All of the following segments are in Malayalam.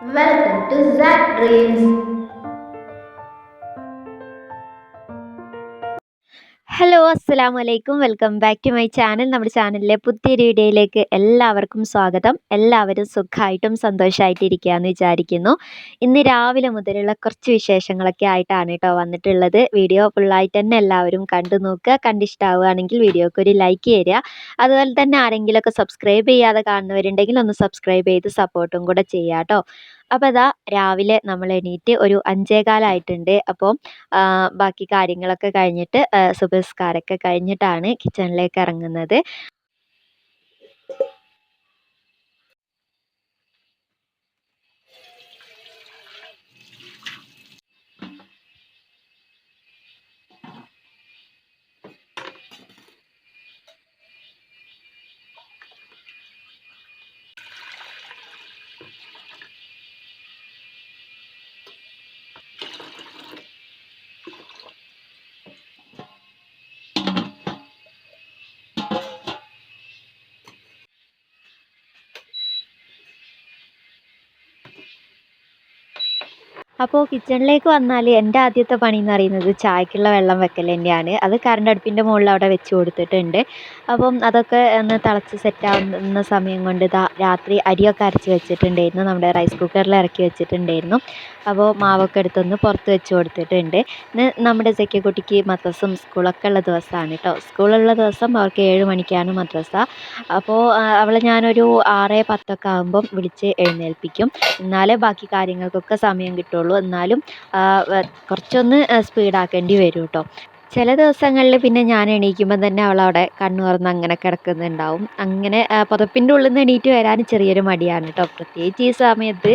Welcome to Zach Dreams. Hello അസ്സലാമു അലൈക്കും welcome back to my channel. നമ്മുടെ ചാനലിലെ പുതിയൊരു വീഡിയോയിലേക്ക് എല്ലാവർക്കും സ്വാഗതം. എല്ലാവരും സുഖമായിട്ടും സന്തോഷമായിട്ട് ഇരിക്കുകയെന്ന് വിചാരിക്കുന്നു. ഇന്ന് രാവിലെ മുതലുള്ള കുറച്ച് വിശേഷങ്ങളൊക്കെ ആയിട്ടാണ് കേട്ടോ വന്നിട്ടുള്ളത്. വീഡിയോ ഫുള്ളായിട്ട് തന്നെ എല്ലാവരും കണ്ടു നോക്കുക. കണ്ടിഷ്ടമാവുകയാണെങ്കിൽ വീഡിയോക്ക് ഒരു ലൈക്ക് തരിക. അതുപോലെ തന്നെ ആരെങ്കിലുമൊക്കെ സബ്സ്ക്രൈബ് ചെയ്യാതെ കാണുന്നവരുണ്ടെങ്കിൽ ഒന്ന് സബ്സ്ക്രൈബ് ചെയ്ത് സപ്പോർട്ടും കൂടെ ചെയ്യുക കേട്ടോ. അപ്പോൾ അതാ രാവിലെ നമ്മൾ എണീറ്റ് ഒരു 5:15 ആയിട്ടുണ്ട്. അപ്പോൾ ബാക്കി കാര്യങ്ങളൊക്കെ കഴിഞ്ഞിട്ട് സുബഹിസ്കാരമൊക്കെ കഴിഞ്ഞിട്ടാണ് കിച്ചണിലേക്ക് ഇറങ്ങുന്നത്. അപ്പോൾ കിച്ചണിലേക്ക് വന്നാൽ എൻ്റെ ആദ്യത്തെ പണി എന്ന് പറയുന്നത് ചായക്കുള്ള വെള്ളം വെക്കൽ തന്നെയാണ്. അത് കറണ്ട് അടുപ്പിൻ്റെ മുകളിൽ അവിടെ വെച്ച് കൊടുത്തിട്ടുണ്ട്. അപ്പം അതൊക്കെ ഒന്ന് തിളച്ച് സെറ്റാവുന്ന സമയം കൊണ്ട് രാത്രി അരിയൊക്കെ അരച്ച് വെച്ചിട്ടുണ്ടായിരുന്നു. നമ്മുടെ റൈസ് കുക്കറിൽ ഇറക്കി വെച്ചിട്ടുണ്ടായിരുന്നു. അപ്പോൾ മാവൊക്കെ എടുത്തൊന്ന് പുറത്ത് വെച്ച് കൊടുത്തിട്ടുണ്ട്. ഇന്ന് നമ്മുടെ സെക്കിക്കുട്ടിക്ക് മദ്രസും സ്കൂളൊക്കെ ഉള്ള ദിവസമാണ് കേട്ടോ. സ്കൂളുള്ള ദിവസം അവർക്ക് 7 മണിക്കാണ് മദ്രസ. അപ്പോൾ അവളെ ഞാനൊരു 6:10 ആകുമ്പം വിളിച്ച് എഴുന്നേൽപ്പിക്കും. എന്നാലേ ബാക്കി കാര്യങ്ങൾക്കൊക്കെ സമയം കിട്ടുള്ളൂ. എന്നാലും കുറച്ചൊന്ന് സ്പീഡാക്കേണ്ടി വരും കേട്ടോ. ചില ദിവസങ്ങളിൽ പിന്നെ ഞാൻ എണീക്കുമ്പോൾ തന്നെ അവളവിടെ കണ്ണ് തുറന്ന് അങ്ങനെ കിടക്കുന്നുണ്ടാവും. അങ്ങനെ പുതപ്പിൻ്റെ ഉള്ളിൽ നിന്ന് എണീറ്റ് വരാൻ ചെറിയൊരു മടിയാണ് കേട്ടോ. പ്രത്യേകിച്ച് ഈ സമയത്ത്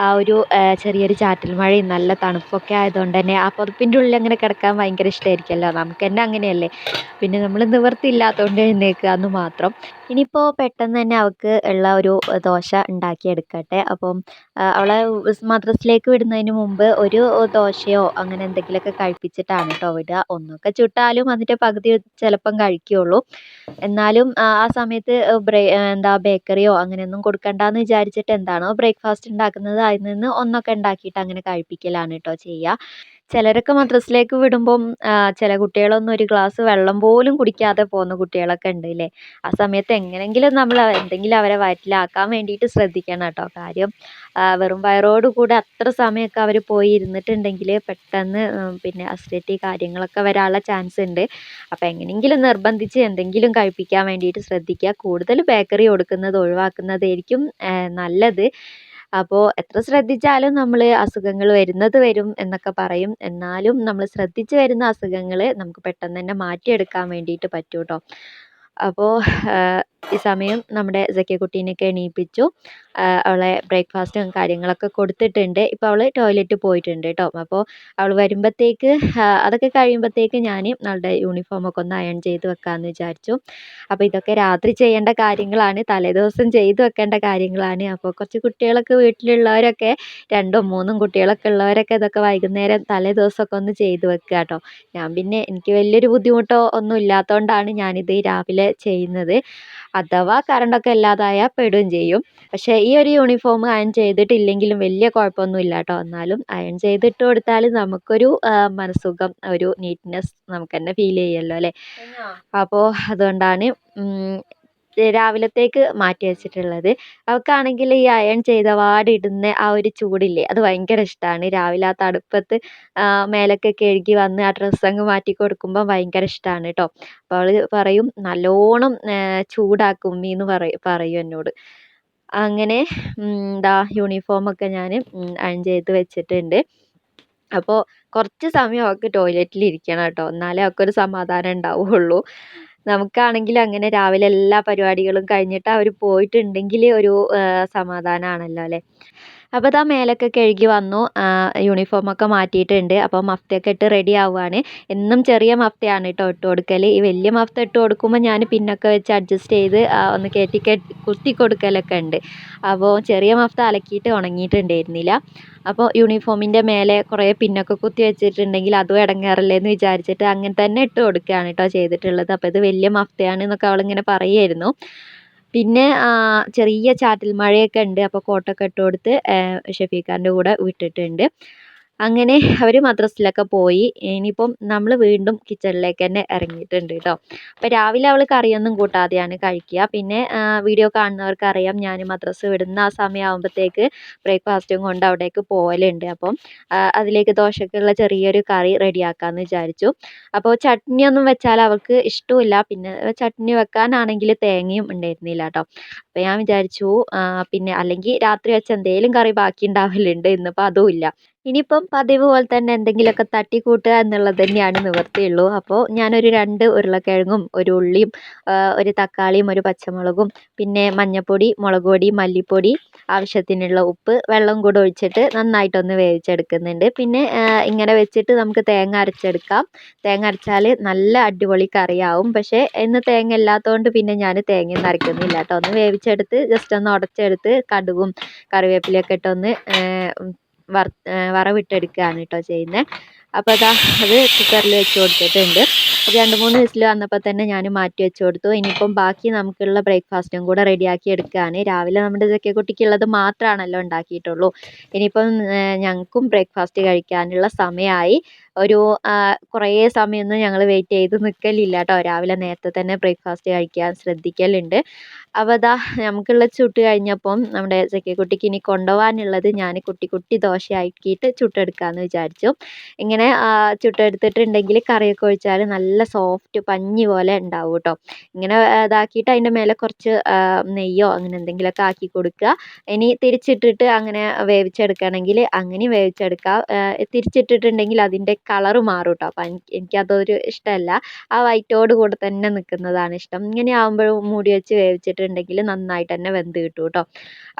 ആ ഒരു ചെറിയൊരു ചാറ്റൽ മഴയും നല്ല തണുപ്പൊക്കെ ആയതുകൊണ്ട് തന്നെ ആ പുതപ്പിൻ്റെ ഉള്ളിൽ അങ്ങനെ കിടക്കാൻ ഭയങ്കര ഇഷ്ടമായിരിക്കുമല്ലോ. നമുക്ക് തന്നെ അങ്ങനെയല്ലേ. പിന്നെ നമ്മൾ നിവൃത്തിയില്ലാത്തതുകൊണ്ട് എഴുന്നേൽക്കുക എന്ന് മാത്രം. ഇനിയിപ്പോൾ പെട്ടെന്ന് തന്നെ അവൾക്ക് ഉള്ള ഒരു ദോശ ഉണ്ടാക്കിയെടുക്കട്ടെ. അപ്പം അവളെ മദ്രസയിലേക്ക് വിടുന്നതിന് മുമ്പ് ഒരു ദോശയോ അങ്ങനെ എന്തെങ്കിലുമൊക്കെ കഴിപ്പിച്ചിട്ടാണ് കേട്ടോ വിടുക. ഒന്നൊക്കെ ചുട്ടാലും അതിൻ്റെ പകുതി ചിലപ്പം കഴിക്കുകയുള്ളൂ. എന്നാലും ആ സമയത്ത് ബേക്കറിയോ അങ്ങനെയൊന്നും കൊടുക്കണ്ടെന്ന് വിചാരിച്ചിട്ട് എന്താണോ ബ്രേക്ക്ഫാസ്റ്റ് ഉണ്ടാക്കുന്നത് അതിൽ നിന്ന് ഒന്നൊക്കെ ഉണ്ടാക്കിയിട്ട് അങ്ങനെ കഴിപ്പിക്കലാണ് കേട്ടോ ചെയ്യുക. ചിലരൊക്കെ മദ്രസയിലേക്ക് വിടുമ്പം ചില കുട്ടികളൊന്നും ഒരു ഗ്ലാസ് വെള്ളം പോലും കുടിക്കാതെ പോകുന്ന കുട്ടികളൊക്കെ ഉണ്ട് ഇല്ലേ. ആ സമയത്ത് എങ്ങനെയെങ്കിലും നമ്മൾ എന്തെങ്കിലും അവരെ വയറ്റിലാക്കാൻ വേണ്ടിയിട്ട് ശ്രദ്ധിക്കണം കേട്ടോ. കാര്യം വെറും വയറോട് കൂടെ അത്ര സമയമൊക്കെ അവർ പോയി ഇരുന്നിട്ടുണ്ടെങ്കിൽ പെട്ടെന്ന് പിന്നെ അസിഡിറ്റി കാര്യങ്ങളൊക്കെ വരാനുള്ള ചാൻസ് ഉണ്ട്. അപ്പോൾ എങ്ങനെയെങ്കിലും നിർബന്ധിച്ച് എന്തെങ്കിലും കഴിപ്പിക്കാൻ വേണ്ടിയിട്ട് ശ്രദ്ധിക്കുക. കൂടുതൽ ബേക്കറി കൊടുക്കുന്നത് ഒഴിവാക്കുന്നതായിരിക്കും നല്ലത്. അപ്പോൾ എത്ര ശ്രദ്ധിച്ചാലും നമ്മൾ അസുഖങ്ങൾ വരുന്നത് വരും എന്നൊക്കെ പറയും. എന്നാലും നമ്മൾ ശ്രദ്ധിച്ച് വരുന്ന അസുഖങ്ങൾ നമുക്ക് പെട്ടെന്ന് തന്നെ മാറ്റിയെടുക്കാൻ വേണ്ടിയിട്ട് പറ്റും കേട്ടോ. അപ്പോൾ ഈ സമയം നമ്മുടെ സക്കിയക്കുട്ടീനെയൊക്കെ എണീപ്പിച്ചു. അവളെ ബ്രേക്ക്ഫാസ്റ്റും കാര്യങ്ങളൊക്കെ കൊടുത്തിട്ടുണ്ട്. ഇപ്പോൾ അവൾ ടോയ്ലറ്റിൽ പോയിട്ടുണ്ട് കേട്ടോ. അപ്പോൾ അവൾ വരുമ്പോഴത്തേക്ക് അതൊക്കെ കഴിയുമ്പോഴത്തേക്ക് ഞാൻ അവളുടെ യൂണിഫോമൊക്കെ ഒന്ന് അയൺ ചെയ്ത് വെക്കാമെന്ന് വിചാരിച്ചു. അപ്പോൾ ഇതൊക്കെ രാത്രി ചെയ്യേണ്ട കാര്യങ്ങളാണ്. തലേദിവസം ചെയ്ത് വെക്കേണ്ട കാര്യങ്ങളാണ്. അപ്പോൾ കുറച്ച് കുട്ടികളൊക്കെ വീട്ടിലുള്ളവരൊക്കെ 2ഉം 3ഉം കുട്ടികളൊക്കെ ഉള്ളവരൊക്കെ ഇതൊക്കെ വൈകുന്നേരം തലേ ദിവസമൊക്കെ ഒന്ന് ചെയ്ത് വെക്കുക കേട്ടോ. ഞാൻ പിന്നെ എനിക്ക് വലിയൊരു ബുദ്ധിമുട്ടോ ഒന്നും ഇല്ലാത്തതുകൊണ്ടാണ് ഞാനിത് രാവിലെ ചെയ്യുന്നത്. അഥവാ കറണ്ടൊക്കെ ഇല്ലാതായാൽ പെടുകയും ചെയ്യും. പക്ഷേ ഈ ഒരു യൂണിഫോം അയൺ ചെയ്തിട്ടില്ലെങ്കിലും വലിയ കുഴപ്പമൊന്നുമില്ല കേട്ടോ. എന്നാലും അയൺ ചെയ്തിട്ട് കൊടുത്താൽ നമുക്കൊരു മനസ്സുഖം, ഒരു നീറ്റ്നെസ് നമുക്ക് തന്നെ ഫീൽ ചെയ്യുമല്ലോ അല്ലേ. അപ്പോൾ അതുകൊണ്ടാണ് രാവിലത്തേക്ക് മാറ്റി വെച്ചിട്ടുള്ളത്. അവൾക്കാണെങ്കിൽ ഈ അയൺ ചെയ്ത ഇടുന്ന ആ ഒരു ചൂടില്ലേ അത് ഭയങ്കര ഇഷ്ടമാണ്. രാവിലെ ആ തണുപ്പത്ത് മേലൊക്കെ കഴുകി വന്ന് ആ ഡ്രസ്സങ്ങ് മാറ്റി കൊടുക്കുമ്പോൾ ഭയങ്കര ഇഷ്ടമാണ് കേട്ടോ. അപ്പോൾ അവൾ പറയും നല്ലോണം ചൂടാക്കും ഉമ്മി എന്ന് പറയും എന്നോട്. അങ്ങനെ യൂണിഫോമൊക്കെ ഞാൻ അയൺ ചെയ്ത് വെച്ചിട്ടുണ്ട്. അപ്പോൾ കുറച്ച് സമയം അവൾക്ക് ടോയ്ലറ്റിൽ ഇരിക്കണം കേട്ടോ. എന്നാലേ അവൾക്കൊരു സമാധാനം ഉണ്ടാവുകയുള്ളൂ. നമുക്കാണെങ്കിൽ അങ്ങനെ രാവിലെ എല്ലാ പരിപാടികളും കഴിഞ്ഞിട്ട് അവർ പോയിട്ടുണ്ടെങ്കിൽ ഒരു സമാധാനമാണല്ലോ അല്ലേ. അപ്പോൾ ഇതാ മേലൊക്കെ കഴുകി വന്നു. യൂണിഫോമൊക്കെ മാറ്റിയിട്ടുണ്ട്. അപ്പോൾ മഫ്തയൊക്കെ ഇട്ട് റെഡി ആവുകയാണ്. എന്നും ചെറിയ മഫ്തയാണ് കേട്ടോ ഇട്ട് കൊടുക്കൽ. ഈ വലിയ മഫ്ത ഇട്ട് കൊടുക്കുമ്പോൾ ഞാൻ പിന്നൊക്കെ വെച്ച് അഡ്ജസ്റ്റ് ചെയ്ത് ഒന്ന് കുത്തി കൊടുക്കലൊക്കെ ഉണ്ട്. അപ്പോൾ ചെറിയ മഫ്ത അലക്കിയിട്ട് ഉണങ്ങിയിട്ടുണ്ടായിരുന്നില്ല. അപ്പോൾ യൂണിഫോമിൻ്റെ മേലെ കുറേ പിന്നൊക്കെ കുത്തി വെച്ചിട്ടുണ്ടെങ്കിൽ അതും ഇടങ്ങേറല്ലേ എന്ന് വിചാരിച്ചിട്ട് അങ്ങനെ തന്നെ ഇട്ട് കൊടുക്കുകയാണ് കേട്ടോ ചെയ്തിട്ടുള്ളത്. അപ്പോൾ ഇത് വലിയ മഫ്തയാണ് എന്നൊക്കെ അവളിങ്ങനെ പറയുമായിരുന്നു. പിന്നെ ചെറിയ ചാറ്റൽ മഴയൊക്കെ ഉണ്ട്. അപ്പോൾ കോട്ടൊക്കെ ഇട്ട് കൊടുത്ത് ഷെഫീഖാൻ്റെ കൂടെ വിട്ടിട്ടുണ്ട്. അങ്ങനെ അവർ മദ്രസയിലൊക്കെ പോയി. ഇനിയിപ്പം നമ്മൾ വീണ്ടും കിച്ചണിലേക്ക് തന്നെ ഇറങ്ങിയിട്ടുണ്ട് കേട്ടോ. അപ്പോൾ രാവിലെ അവൾ കറിയൊന്നും കൂട്ടാതെയാണ് കഴിക്കുക. പിന്നെ വീഡിയോ കാണുന്നവർക്ക് അറിയാം, ഞാൻ മദ്രസ വിടുന്ന ആ സമയമാകുമ്പോഴത്തേക്ക് ബ്രേക്ക്ഫാസ്റ്റും കൊണ്ട് അവിടേക്ക് പോകലുണ്ട്. അപ്പം അതിലേക്ക് ദോശക്കുള്ള ചെറിയൊരു കറി റെഡിയാക്കാമെന്ന് വിചാരിച്ചു. അപ്പോൾ ചട്നിയൊന്നും വെച്ചാൽ അവൾക്ക് ഇഷ്ടമില്ല. പിന്നെ ചട്നി വെക്കാനാണെങ്കിൽ തേങ്ങയും ഉണ്ടായിരുന്നില്ല കേട്ടോ. അപ്പോൾ ഞാൻ വിചാരിച്ചു പിന്നെ അല്ലെങ്കിൽ രാത്രി വെച്ച എന്തെങ്കിലും കറി ബാക്കി ഉണ്ടാവലുണ്ട്, ഇന്നിപ്പോൾ അതും ഇല്ല. ഇനിയിപ്പം പതിവ് പോലെ തന്നെ എന്തെങ്കിലുമൊക്കെ തട്ടിക്കൂട്ടുക എന്നുള്ളത് തന്നെയാണ് നിവൃത്തിയുള്ളൂ. അപ്പോൾ ഞാനൊരു 2 ഉരുളക്കിഴങ്ങും ഒരു ഉള്ളിയും ഒരു തക്കാളിയും ഒരു പച്ചമുളകും പിന്നെ മഞ്ഞൾപ്പൊടി, മുളക് പൊടി, മല്ലിപ്പൊടി, ആവശ്യത്തിനുള്ള ഉപ്പ്, വെള്ളം കൂടെ ഒഴിച്ചിട്ട് നന്നായിട്ടൊന്ന് വേവിച്ചെടുക്കുന്നുണ്ട്. പിന്നെ ഇങ്ങനെ വെച്ചിട്ട് നമുക്ക് തേങ്ങ അരച്ചെടുക്കാം. തേങ്ങ അരച്ചാൽ നല്ല അടിപൊളി കറിയാവും. പക്ഷേ ഇന്ന് തേങ്ങ ഇല്ലാത്തതുകൊണ്ട് പിന്നെ ഞാൻ തേങ്ങയൊന്നും അരക്കുന്നില്ല കേട്ടോ. ഒന്ന് വേവിച്ചെടുത്ത് ജസ്റ്റ് ഒന്ന് ഉടച്ചെടുത്ത് കടുകും കറിവേപ്പിലയൊക്കെ ഇട്ടൊന്ന് വറവിട്ടെടുക്കുകയാണ് കേട്ടോ ചെയ്യുന്നത്. അപ്പോൾ അതാ അത് കുക്കറിൽ വെച്ച് കൊടുത്തിട്ടുണ്ട്. 2-3 വിസിൽ വന്നപ്പോൾ തന്നെ ഞാൻ മാറ്റി വെച്ച് കൊടുത്തു. ഇനിയിപ്പം ബാക്കി നമുക്കുള്ള ബ്രേക്ക്ഫാസ്റ്റും കൂടെ റെഡിയാക്കി എടുക്കുകയാണ്. രാവിലെ നമ്മുടെ കുട്ടിക്കുള്ളത് മാത്രമാണല്ലോ ഉണ്ടാക്കിയിട്ടുള്ളൂ. ഇനിയിപ്പം ഞങ്ങൾക്കും ബ്രേക്ക്ഫാസ്റ്റ് കഴിക്കാനുള്ള സമയമായി. ഒരു കുറേ സമയമൊന്നും ഞങ്ങൾ വെയിറ്റ് ചെയ്ത് നിൽക്കലില്ല കേട്ടോ. രാവിലെ നേരത്തെ തന്നെ ബ്രേക്ക്ഫാസ്റ്റ് കഴിക്കാൻ ശ്രദ്ധിക്കലുണ്ട്. അപ്പോൾ അതാ നമുക്കുള്ളത് ചുട്ട് കഴിഞ്ഞപ്പം നമ്മുടെ കുട്ടിക്ക് ഇനി കൊണ്ടുപോകാനുള്ളത് ഞാൻ കുട്ടി ദോശയാക്കിയിട്ട് ചുട്ടെടുക്കാമെന്ന് വിചാരിച്ചു. ഇങ്ങനെ ചുട്ടെടുത്തിട്ടുണ്ടെങ്കിൽ കറിയൊക്കെ ഒഴിച്ചാൽ നല്ല സോഫ്റ്റ് പഞ്ഞി പോലെ ഉണ്ടാവും കേട്ടോ. ഇങ്ങനെ ഇതാക്കിയിട്ട് അതിൻ്റെ മേലെ കുറച്ച് നെയ്യോ അങ്ങനെ എന്തെങ്കിലുമൊക്കെ ആക്കി കൊടുക്കുക. ഇനി തിരിച്ചിട്ടിട്ട് അങ്ങനെ വേവിച്ചെടുക്കുകയാണെങ്കിൽ അങ്ങനെയും വേവിച്ചെടുക്കാം. തിരിച്ചിട്ടിട്ടുണ്ടെങ്കിൽ അതിൻ്റെ കളറ് മാറും കേട്ടോ. അപ്പം എനിക്കതൊരു ഇഷ്ടമല്ല. ആ വൈറ്റോട് കൂടെ തന്നെ നിൽക്കുന്നതാണ് ഇഷ്ടം. ഇങ്ങനെ ആകുമ്പോൾ മൂടി വെച്ച് വേവിച്ചിട്ടുണ്ടെങ്കിൽ നന്നായിട്ട് തന്നെ വെന്ത് കിട്ടും കേട്ടോ.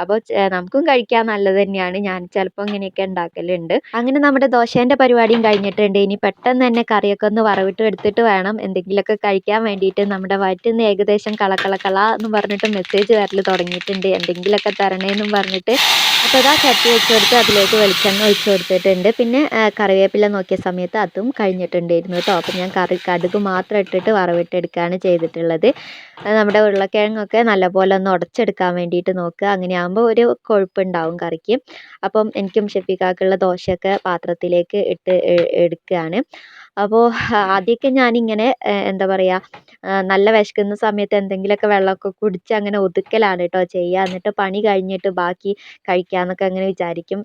അപ്പോൾ നമുക്കും കഴിക്കാൻ നല്ലത് തന്നെയാണ്. ഞാൻ ചിലപ്പോൾ ഇങ്ങനെയൊക്കെ ഉണ്ടാക്കലുണ്ട്. അങ്ങനെ നമ്മുടെ ദോശേൻ്റെ പരിപാടിയും കഴിഞ്ഞിട്ടുണ്ട്. ഇനി പെട്ടെന്ന് തന്നെ കറിയൊക്കെ ഒന്ന് വറവിട്ട് എടുത്തിട്ട് വേണം എന്തെങ്കിലുമൊക്കെ കഴിക്കാൻ വേണ്ടിയിട്ട്. നമ്മുടെ വയറ്റിൽ നിന്ന് ഏകദേശം കള എന്ന് പറഞ്ഞിട്ട് മെസ്സേജ് വരൽ തുടങ്ങിയിട്ടുണ്ട്, എന്തെങ്കിലുമൊക്കെ തരണേന്നും പറഞ്ഞിട്ട്. അപ്പോൾ അതാ ചട്ടി വെച്ച് കൊടുത്ത് അതിലേക്ക് വെളിച്ചെണ്ണ ഒഴിച്ച് കൊടുത്തിട്ടുണ്ട്. പിന്നെ കറിവേപ്പില നോക്കിയ സമയത്ത് അതും കഴിഞ്ഞിട്ടുണ്ടായിരുന്നു കേട്ടോ. അപ്പോൾ ഞാൻ കടുക് മാത്രം ഇട്ടിട്ട് വറവിട്ടെടുക്കുകയാണ് ചെയ്തിട്ടുള്ളത്. നമ്മുടെ ഉരുളക്കിഴങ്ങൊക്കെ നല്ലപോലെ ഒന്ന് ഉടച്ചെടുക്കാൻ വേണ്ടിയിട്ട് നോക്കുക. അങ്ങനെയാകുമ്പോൾ ഒരു കൊഴുപ്പുണ്ടാവും കറിക്ക്. അപ്പം എനിക്കും ഷെഫീഖാക്കുള്ള ദോശയൊക്കെ പാത്രത്തിലേക്ക് ഇട്ട് എടുക്കുകയാണ്. അപ്പോൾ ആദ്യമൊക്കെ ഞാനിങ്ങനെ എന്താ പറയുക, നല്ല വിശക്കുന്ന സമയത്ത് എന്തെങ്കിലുമൊക്കെ വെള്ളമൊക്കെ കുടിച്ച് അങ്ങനെ ഒതുക്കലാണ് കേട്ടോ ചെയ്യുക. എന്നിട്ട് പണി കഴിഞ്ഞിട്ട് ബാക്കി കഴിക്കാമെന്നൊക്കെ അങ്ങനെ വിചാരിക്കും.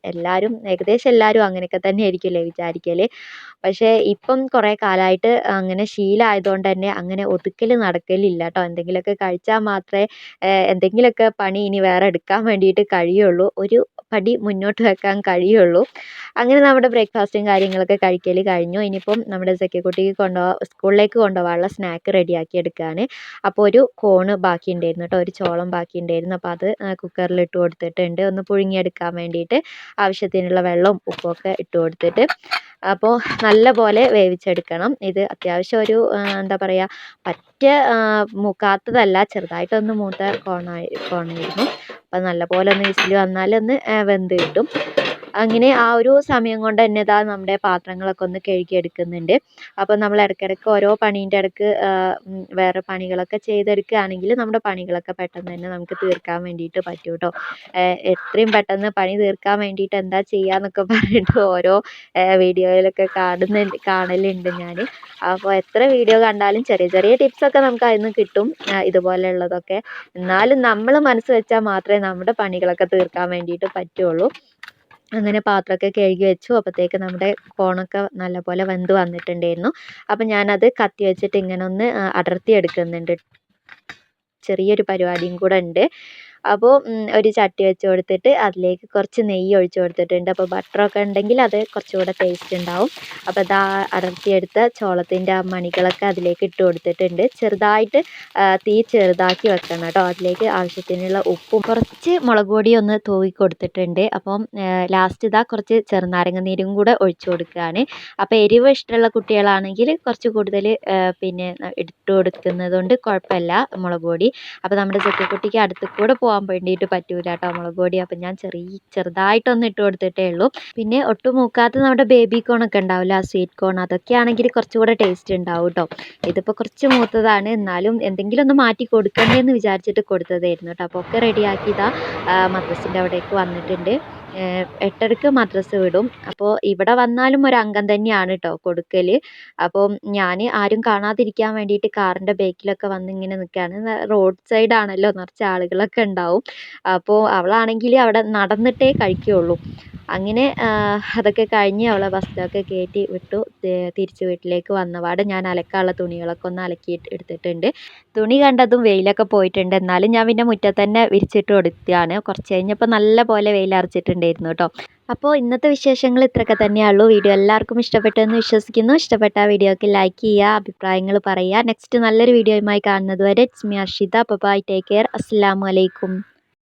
ഏകദേശം എല്ലാവരും അങ്ങനെയൊക്കെ തന്നെ ആയിരിക്കില്ലേ വിചാരിക്കൽ. പക്ഷേ ഇപ്പം കുറേ കാലമായിട്ട് അങ്ങനെ ശീലമായതുകൊണ്ട് തന്നെ അങ്ങനെ ഒതുക്കൽ നടക്കലില്ല കേട്ടോ. എന്തെങ്കിലുമൊക്കെ കഴിച്ചാൽ മാത്രമേ എന്തെങ്കിലുമൊക്കെ പണി ഇനി വേറെ എടുക്കാൻ വേണ്ടിയിട്ട് കഴിയുള്ളൂ, ഒരു പടി മുന്നോട്ട് വെക്കാൻ കഴിയുള്ളൂ. അങ്ങനെ നമ്മുടെ ബ്രേക്ക്ഫാസ്റ്റും കാര്യങ്ങളൊക്കെ കഴിക്കൽ കഴിഞ്ഞു. ഇനിയിപ്പം നമ്മുടെ കുട്ടിക്ക് സ്കൂളിലേക്ക് കൊണ്ടുപോകാനുള്ള സ്നാക്ക് റെഡിയാക്കി എടുക്കുകയാണ്. അപ്പോൾ ഒരു കോണ് ബാക്കി ഉണ്ടായിരുന്നു കേട്ടോ, ഒരു ചോളം ബാക്കി ഉണ്ടായിരുന്നു. അപ്പോൾ അത് കുക്കറിൽ ഇട്ട് കൊടുത്തിട്ടുണ്ട് ഒന്ന് പുഴുങ്ങിയെടുക്കാൻ വേണ്ടിയിട്ട്. ആവശ്യത്തിനുള്ള വെള്ളവും ഉപ്പുമൊക്കെ ഇട്ട് കൊടുത്തിട്ട് അപ്പോൾ നല്ല പോലെ വേവിച്ചെടുക്കണം. ഇത് അത്യാവശ്യം ഒരു എന്താ പറയുക, പറ്റ മൂക്കാത്തതല്ല, ചെറുതായിട്ടൊന്ന് മൂത്ത കോണായിരുന്നു. അപ്പോൾ നല്ലപോലെ ഒന്ന് വിസിൽ വന്നാൽ ഒന്ന് വെന്ത് കിട്ടും. അങ്ങനെ ആ ഒരു സമയം കൊണ്ട് തന്നെ ഇതാ നമ്മുടെ പാത്രങ്ങളൊക്കെ ഒന്ന് കഴുകിയെടുക്കുന്നുണ്ട്. അപ്പോൾ നമ്മൾ ഇടയ്ക്കിടയ്ക്ക് ഓരോ പണീൻ്റെ ഇടയ്ക്ക് വേറെ പണികളൊക്കെ ചെയ്തെടുക്കുകയാണെങ്കിൽ നമ്മുടെ പണികളൊക്കെ പെട്ടെന്ന് തന്നെ നമുക്ക് തീർക്കാൻ വേണ്ടിയിട്ട് പറ്റും കേട്ടോ. എത്രയും പെട്ടെന്ന് പണി തീർക്കാൻ വേണ്ടിയിട്ട് എന്താ ചെയ്യുക എന്നൊക്കെ പറഞ്ഞിട്ട് ഓരോ വീഡിയോയിലൊക്കെ കാണലുണ്ട് ഞാൻ. അപ്പോൾ എത്ര വീഡിയോ കണ്ടാലും ചെറിയ ചെറിയ ടിപ്സൊക്കെ നമുക്ക് അതിൽ നിന്ന് കിട്ടും, ഇതുപോലെയുള്ളതൊക്കെ. എന്നാലും നമ്മൾ മനസ്സ് വെച്ചാൽ മാത്രമേ നമ്മുടെ പണികളൊക്കെ തീർക്കാൻ വേണ്ടിയിട്ട് പറ്റുള്ളൂ. അങ്ങനെ പാത്രമൊക്കെ കഴുകി വെച്ചു. അപ്പോഴത്തേക്ക് നമ്മുടെ കോണൊക്കെ നല്ലപോലെ വെന്ത് വന്നിട്ടുണ്ടായിരുന്നു. അപ്പം ഞാനത് കത്തി വെച്ചിട്ട് ഇങ്ങനെ ഒന്ന് അടർത്തി എടുക്കുന്നുണ്ട്. ചെറിയൊരു പരിപാടിയും കൂടെ ഉണ്ട്. അപ്പോൾ ഒരു ചട്ടി വെച്ച് കൊടുത്തിട്ട് അതിലേക്ക് കുറച്ച് നെയ്യ് ഒഴിച്ച് കൊടുത്തിട്ടുണ്ട്. അപ്പോൾ ബട്ടറൊക്കെ ഉണ്ടെങ്കിൽ അത് കുറച്ചുകൂടെ ടേസ്റ്റ് ഉണ്ടാവും. അപ്പോൾ ഇതാ അടർത്തിയെടുത്ത ചോളത്തിൻ്റെ ആ മണികളൊക്കെ അതിലേക്ക് ഇട്ട് കൊടുത്തിട്ടുണ്ട്. ചെറുതായിട്ട് തീ ചെറുതാക്കി വെക്കണം കേട്ടോ. അതിലേക്ക് ആവശ്യത്തിനുള്ള ഉപ്പും കുറച്ച് മുളക് പൊടിയും ഒന്ന് തൂവി കൊടുത്തിട്ടുണ്ട്. അപ്പം ലാസ്റ്റ് ഇതാ കുറച്ച് ചെറുനാരങ്ങ നീരും കൂടെ ഒഴിച്ച് കൊടുക്കുകയാണ്. അപ്പോൾ എരിവ് ഇഷ്ടമുള്ള കുട്ടികളാണെങ്കിൽ കുറച്ച് കൂടുതൽ പിന്നെ ഇട്ട് കൊടുക്കുന്നത് കൊണ്ട് കുഴപ്പമില്ല മുളക് പൊടി. അപ്പോൾ നമ്മുടെ കുട്ടിക്ക് അടുത്ത് കൂടെ പോകാൻ പോകാൻ വേണ്ടിയിട്ട് പറ്റൂല കേട്ടോ മുളക് പൊടി. അപ്പം ഞാൻ ചെറുതായിട്ടൊന്ന് ഇട്ട് കൊടുത്തിട്ടേ ഉള്ളൂ. പിന്നെ ഒട്ടും മൂക്കാത്ത നമ്മുടെ ബേബി കോണൊക്കെ ഉണ്ടാവില്ല, ആ സ്വീറ്റ് കോൺ, അതൊക്കെ ആണെങ്കിൽ കുറച്ചുകൂടെ ടേസ്റ്റ് ഉണ്ടാവും കേട്ടോ. ഇതിപ്പോൾ കുറച്ച് മൂത്തതാണ്, എന്നാലും എന്തെങ്കിലും ഒന്ന് മാറ്റി കൊടുക്കണ്ടേന്ന് വിചാരിച്ചിട്ട് കൊടുത്തതായിരുന്നു കേട്ടോ. അപ്പോൾ ഒക്കെ റെഡിയാക്കി ഇതാ മദ്രസിൻ്റെ അവിടേക്ക് വന്നിട്ടുണ്ട്. 8:30ക്ക് മദ്രസ വിടും. അപ്പോൾ ഇവിടെ വന്നാലും ഒരു അംഗം തന്നെയാണ് കേട്ടോ കൊടുക്കൽ. അപ്പോൾ ഞാൻ ആരും കാണാതിരിക്കാൻ വേണ്ടിയിട്ട് കാറിൻ്റെ ബേക്കിലൊക്കെ വന്ന് ഇങ്ങനെ നിൽക്കുകയാണ്. റോഡ് സൈഡ് ആണല്ലോ, നിറച്ച് ആളുകളൊക്കെ ഉണ്ടാവും. അപ്പോൾ അവളാണെങ്കിൽ അവിടെ നടന്നിട്ടേ കഴിക്കുകയുള്ളൂ. അങ്ങനെ അതൊക്കെ കഴിഞ്ഞ് അവളെ ബസ്സിലൊക്കെ കയറ്റി വിട്ടു. തിരിച്ച് വീട്ടിലേക്ക് വന്നപാടെ ഞാൻ അലക്കാനുള്ള തുണികളൊക്കെ ഒന്ന് അലക്കി എടുത്തിട്ടുണ്ട്. തുണി കണ്ടതും വെയിലൊക്കെ പോയിട്ടുണ്ട്, എന്നാലും ഞാൻ പിന്നെ മുറ്റത്ത് തന്നെ വിരിച്ചിട്ട് കൊടുത്തതാണ്. കുറച്ച് കഴിഞ്ഞപ്പോൾ നല്ല പോലെ വെയിലറച്ചിട്ടുണ്ടായിരുന്നു കേട്ടോ. അപ്പോൾ ഇന്നത്തെ വിശേഷങ്ങൾ ഇത്രയൊക്കെ തന്നെയുള്ളൂ. വീഡിയോ എല്ലാവർക്കും ഇഷ്ടപ്പെട്ടെന്ന് വിശ്വസിക്കുന്നു. ഇഷ്ടപ്പെട്ട വീഡിയോക്ക് ലൈക്ക് ചെയ്യുക, അഭിപ്രായങ്ങൾ പറയുക. നെക്സ്റ്റ് നല്ലൊരു വീഡിയോയുമായി കാണുന്നത് വരെ it's me Arshitha. Bye, take care. അസ്സലാമു അലൈക്കും.